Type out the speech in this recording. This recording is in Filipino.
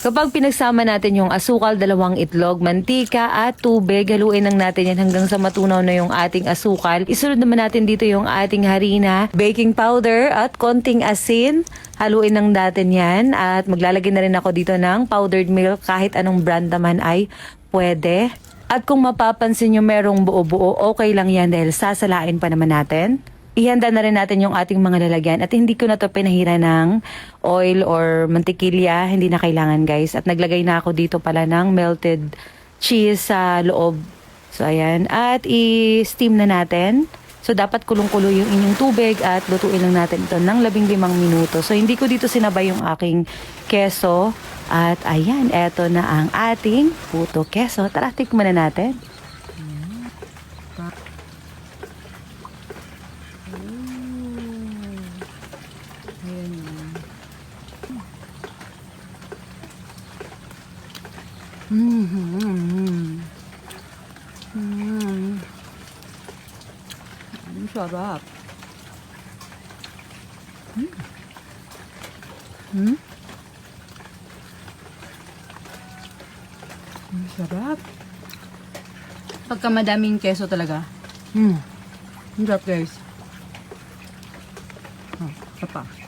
Kapag pinagsama natin yung asukal, 2 itlog, mantika at tubig, haluin lang natin yan hanggang sa matunaw na yung ating asukal. Isunod naman natin dito yung ating harina, baking powder at konting asin. Haluin lang natin yan at maglalagay na rin ako dito ng powdered milk, kahit anong brand naman ay pwede. At kung mapapansin nyo merong buo-buo, okay lang yan dahil sasalain pa naman natin. Ihanda na rin natin yung ating mga lalagyan at hindi ko na to pinahira ng oil or mantikilya, hindi na kailangan guys. At naglagay na ako dito pala ng melted cheese sa loob. So ayan, at i-steam na natin. So dapat kulong-kulo yung inyong tubig at lutuin lang natin ito ng 15 minuto. So hindi ko dito sinabay yung aking keso. At ayan, eto na ang ating puto keso. Tara, tikman na natin. Ang sarap. Ang sarap. Pagka madaming keso talaga. Ang sarap guys. Isa pa.